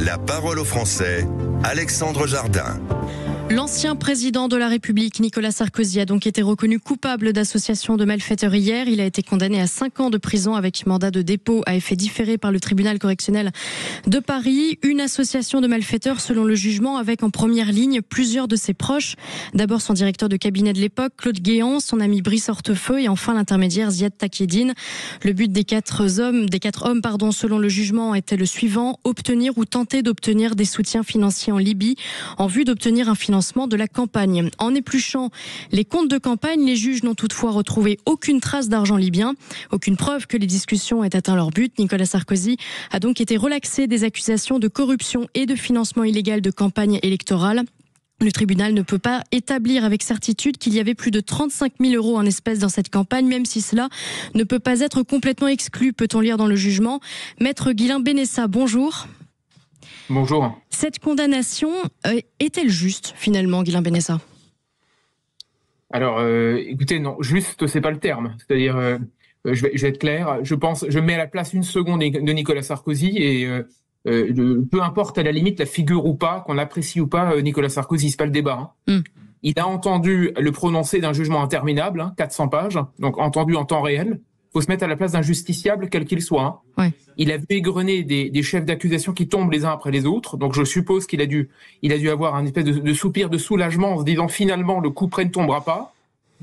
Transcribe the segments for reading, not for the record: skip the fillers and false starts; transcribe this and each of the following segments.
La parole aux Français, Alexandre Jardin. L'ancien président de la République, Nicolas Sarkozy, a donc été reconnu coupable d'association de malfaiteurs hier. Il a été condamné à 5 ans de prison avec mandat de dépôt à effet différé par le tribunal correctionnel de Paris. Une association de malfaiteurs, selon le jugement, avec en première ligne plusieurs de ses proches. D'abord son directeur de cabinet de l'époque, Claude Guéant, son ami Brice Hortefeux et enfin l'intermédiaire Ziad Takieddine. Le but des quatre hommes, selon le jugement, était le suivant: obtenir ou tenter d'obtenir des soutiens financiers en Libye en vue d'obtenir un financement de la campagne. En épluchant les comptes de campagne, les juges n'ont toutefois retrouvé aucune trace d'argent libyen, aucune preuve que les discussions aient atteint leur but. Nicolas Sarkozy a donc été relaxé des accusations de corruption et de financement illégal de campagne électorale. Le tribunal ne peut pas établir avec certitude qu'il y avait plus de 35 000 € en espèces dans cette campagne, même si cela ne peut pas être complètement exclu, peut-on lire dans le jugement. Maître Guilain Benessa, bonjour. Bonjour. Cette condamnation est-elle juste, finalement, Guilain Benessa ? Alors, écoutez, non, juste, c'est pas le terme. C'est-à-dire, je vais être clair, je mets à la place une seconde de Nicolas Sarkozy et peu importe à la limite la figure ou pas, qu'on apprécie ou pas Nicolas Sarkozy, c'est pas le débat. Il a entendu le prononcé d'un jugement interminable, 400 pages, donc entendu en temps réel. Il faut se mettre à la place d'un justiciable, quel qu'il soit. Ouais. Il a vu égrener des chefs d'accusation qui tombent les uns après les autres. Donc je suppose qu'il a dû avoir un espèce de soupir de soulagement en se disant finalement le coup près ne tombera pas.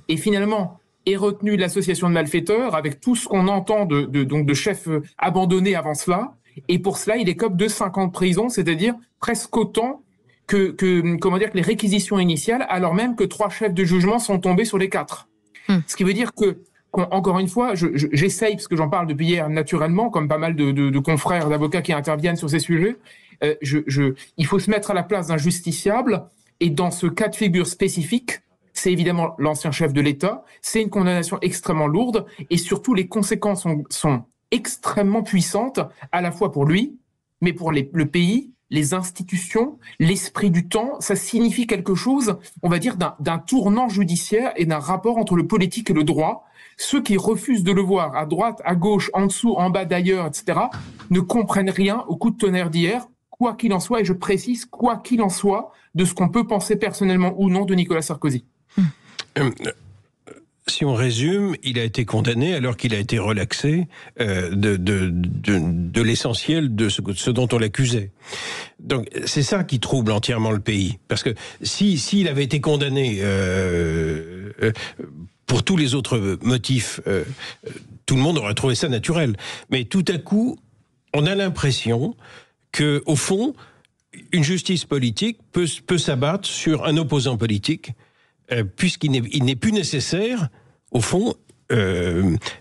Et finalement est retenu l'association de malfaiteurs avec tout ce qu'on entend de chefs abandonnés avant cela. Et pour cela, il écope de 5 ans de prison, c'est-à-dire presque autant que les réquisitions initiales, alors même que 3 chefs de jugement sont tombés sur les 4. Ce qui veut dire que encore une fois, j'essaye, parce que j'en parle depuis hier naturellement, comme pas mal de confrères d'avocats qui interviennent sur ces sujets, il faut se mettre à la place d'un justiciable, et dans ce cas de figure spécifique, c'est évidemment l'ancien chef de l'État, c'est une condamnation extrêmement lourde, et surtout les conséquences sont extrêmement puissantes, à la fois pour lui, mais pour le pays, les institutions, l'esprit du temps. Ça signifie quelque chose, on va dire, d'un tournant judiciaire et d'un rapport entre le politique et le droit. Ceux qui refusent de le voir à droite, à gauche, en dessous, en bas, d'ailleurs, etc., ne comprennent rien au coup de tonnerre d'hier, quoi qu'il en soit, et je précise, quoi qu'il en soit, de ce qu'on peut penser personnellement ou non de Nicolas Sarkozy. Si on résume, il a été condamné alors qu'il a été relaxé de l'essentiel de ce dont on l'accusait. Donc c'est ça qui trouble entièrement le pays. Parce que s'il avait été condamné pour tous les autres motifs, tout le monde aurait trouvé ça naturel. Mais tout à coup, on a l'impression que, au fond, une justice politique peut s'abattre sur un opposant politique, puisqu'il n'est plus nécessaire, au fond,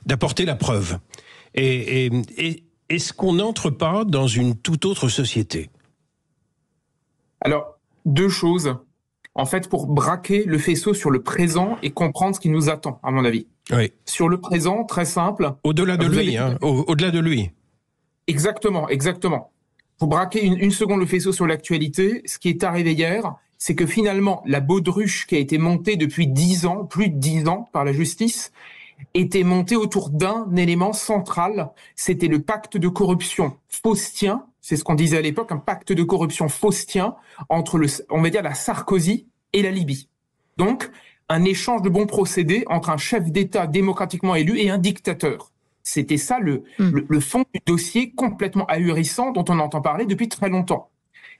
d'apporter la preuve. Et est-ce qu'on n'entre pas dans une toute autre société ? Alors, 2 choses. En fait, pour braquer le faisceau sur le présent et comprendre ce qui nous attend, à mon avis. Oui. Sur le présent, très simple. Au-delà de lui, au-delà de lui. Exactement. Pour braquer une seconde le faisceau sur l'actualité, ce qui est arrivé hier, c'est que finalement, la baudruche qui a été montée depuis 10 ans, plus de 10 ans, par la justice, était montée autour d'un élément central. C'était le pacte de corruption faustien. C'est ce qu'on disait à l'époque, un pacte de corruption faustien entre la Sarkozy et la Libye. Donc, un échange de bons procédés entre un chef d'État démocratiquement élu et un dictateur. C'était ça le fond du dossier complètement ahurissant dont on entend parler depuis très longtemps.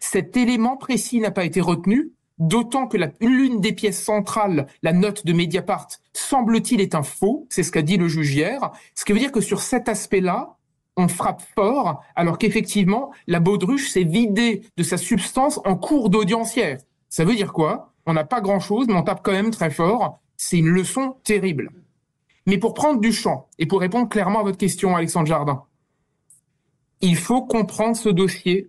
Cet élément précis n'a pas été retenu, d'autant que l'une des pièces centrales, la note de Mediapart, semble-t-il est un faux, c'est ce qu'a dit le juge hier, ce qui veut dire que sur cet aspect-là, on frappe fort, alors qu'effectivement, la baudruche s'est vidée de sa substance en cours d'audience hier. Ça veut dire quoi ? On n'a pas grand-chose, mais on tape quand même très fort. C'est une leçon terrible. Mais pour prendre du champ, et pour répondre clairement à votre question, Alexandre Jardin, il faut comprendre ce dossier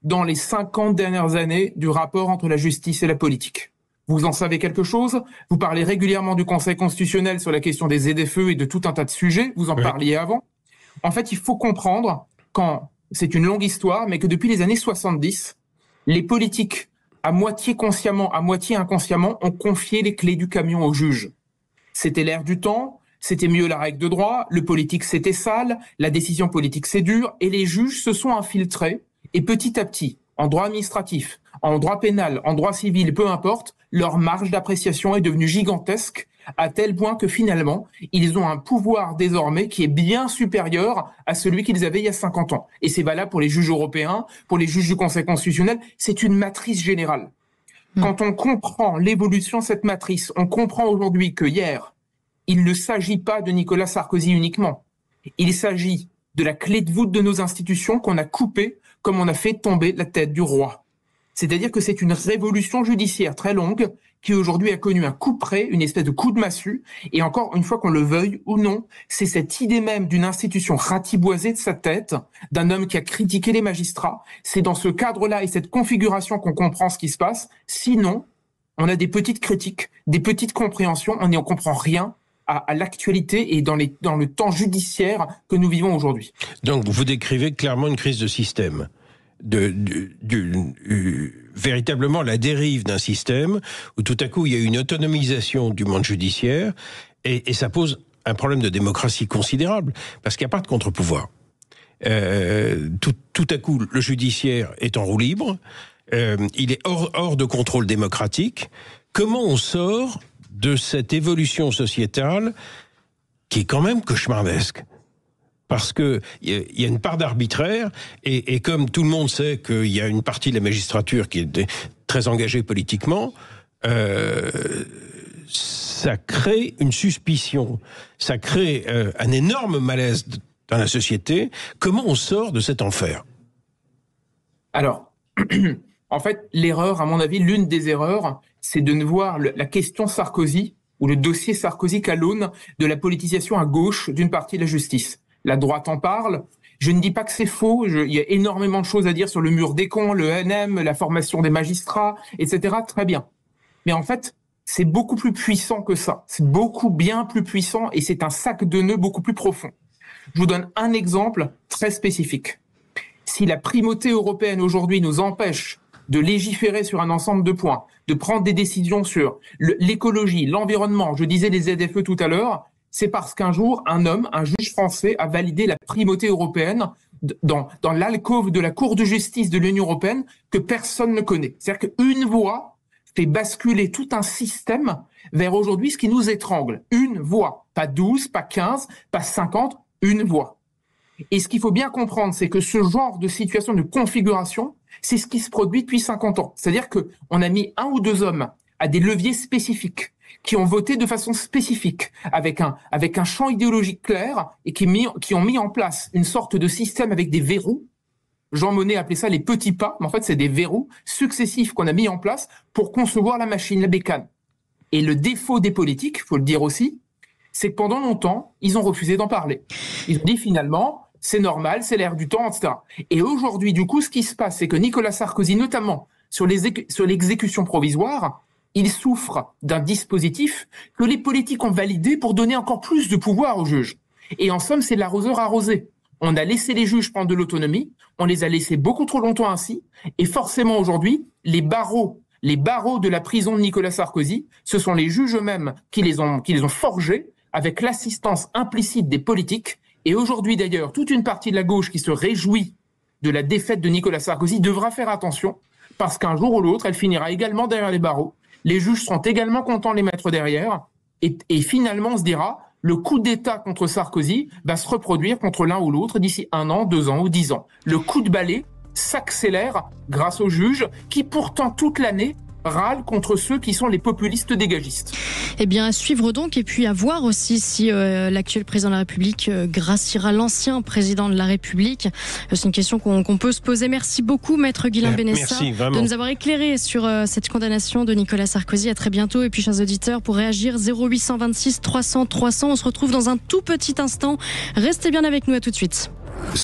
dans les 50 dernières années du rapport entre la justice et la politique. Vous en savez quelque chose ? Vous parlez régulièrement du Conseil constitutionnel sur la question des ZFE et de tout un tas de sujets. Vous en parliez avant. En fait, il faut comprendre, c'est une longue histoire, mais que depuis les années 70, les politiques, à moitié consciemment, à moitié inconsciemment, ont confié les clés du camion aux juges. C'était l'ère du temps, c'était mieux la règle de droit, le politique c'était sale, la décision politique c'est dur, et les juges se sont infiltrés Et petit à petit, en droit administratif, en droit pénal, en droit civil, peu importe, leur marge d'appréciation est devenue gigantesque, à tel point que finalement, ils ont un pouvoir désormais qui est bien supérieur à celui qu'ils avaient il y a 50 ans. Et c'est valable pour les juges européens, pour les juges du Conseil constitutionnel, c'est une matrice générale. Quand on comprend l'évolution de cette matrice, on comprend aujourd'hui que hier, il ne s'agit pas de Nicolas Sarkozy uniquement. Il s'agit de la clé de voûte de nos institutions qu'on a coupée comme on a fait tomber la tête du roi. C'est-à-dire que c'est une révolution judiciaire très longue qui aujourd'hui a connu un coup près, une espèce de coup de massue. Et encore une fois qu'on le veuille ou non, c'est cette idée même d'une institution ratiboisée de sa tête, d'un homme qui a critiqué les magistrats. C'est dans ce cadre-là et cette configuration qu'on comprend ce qui se passe. Sinon, on a des petites critiques, des petites compréhensions, on n'y comprend rien à l'actualité et dans le temps judiciaire que nous vivons aujourd'hui. Donc vous décrivez clairement une crise de système. Véritablement la dérive d'un système où tout à coup il y a une autonomisation du monde judiciaire et ça pose un problème de démocratie considérable parce qu'il n'y a pas de contre-pouvoir. Tout à coup le judiciaire est en roue libre, il est hors de contrôle démocratique. Comment on sort de cette évolution sociétale qui est quand même cauchemardesque? Parce que il y a une part d'arbitraire et comme tout le monde sait qu'il y a une partie de la magistrature qui est très engagée politiquement, ça crée une suspicion, ça crée un énorme malaise dans la société. Comment on sort de cet enfer? Alors, en fait, l'erreur, à mon avis, l'une des erreurs, c'est de ne voir la question Sarkozy ou le dossier Sarkozy qu'à l'aune de la politisation à gauche d'une partie de la justice. La droite en parle. Je ne dis pas que c'est faux. Il y a énormément de choses à dire sur le mur des cons, le NM, la formation des magistrats, etc. Très bien. Mais en fait, c'est beaucoup plus puissant que ça. C'est beaucoup bien plus puissant et c'est un sac de nœuds beaucoup plus profond. Je vous donne un exemple très spécifique. Si la primauté européenne aujourd'hui nous empêche de légiférer sur un ensemble de points, de prendre des décisions sur l'écologie, l'environnement, je disais les ZFE tout à l'heure, c'est parce qu'un jour, un juge français, a validé la primauté européenne dans l'alcôve de la Cour de justice de l'Union européenne que personne ne connaît. C'est-à-dire qu'une voix fait basculer tout un système vers aujourd'hui ce qui nous étrangle. Une voix, pas 12, pas 15, pas 50, une voix. Et ce qu'il faut bien comprendre, c'est que ce genre de situation de configuration, c'est ce qui se produit depuis 50 ans. C'est-à-dire qu'on a mis un ou deux hommes à des leviers spécifiques, qui ont voté de façon spécifique, avec un champ idéologique clair, et qui ont mis en place une sorte de système avec des verrous. Jean Monnet appelait ça les petits pas, mais en fait c'est des verrous successifs qu'on a mis en place pour concevoir la machine, la bécane. Et le défaut des politiques, faut le dire aussi, c'est que pendant longtemps, ils ont refusé d'en parler. Ils ont dit finalement, c'est normal, c'est l'air du temps, etc. Et aujourd'hui, du coup, ce qui se passe, c'est que Nicolas Sarkozy, notamment sur l'exécution provisoire, il souffre d'un dispositif que les politiques ont validé pour donner encore plus de pouvoir aux juges. Et en somme, c'est l'arroseur arrosé. On a laissé les juges prendre de l'autonomie, on les a laissés beaucoup trop longtemps ainsi, et forcément aujourd'hui, les barreaux de la prison de Nicolas Sarkozy, ce sont les juges eux-mêmes qui les ont forgés avec l'assistance implicite des politiques. Et aujourd'hui d'ailleurs, toute une partie de la gauche qui se réjouit de la défaite de Nicolas Sarkozy devra faire attention, parce qu'un jour ou l'autre, elle finira également derrière les barreaux. Les juges seront également contents de les mettre derrière. Et finalement, on se dira, le coup d'État contre Sarkozy va se reproduire contre l'un ou l'autre d'ici 1 an, 2 ans ou 10 ans. Le coup de balai s'accélère grâce aux juges qui, pourtant, toute l'année, râlent contre ceux qui sont les populistes dégagistes. Eh bien, à suivre donc, et puis à voir aussi si l'actuel président de la République graciera l'ancien président de la République. C'est une question qu'on peut se poser. Merci beaucoup, Maître Guislain Benessa, de nous avoir éclairé sur cette condamnation de Nicolas Sarkozy. À très bientôt. Et puis, chers auditeurs, pour réagir, 0826 300 300. On se retrouve dans un tout petit instant. Restez bien avec nous, à tout de suite.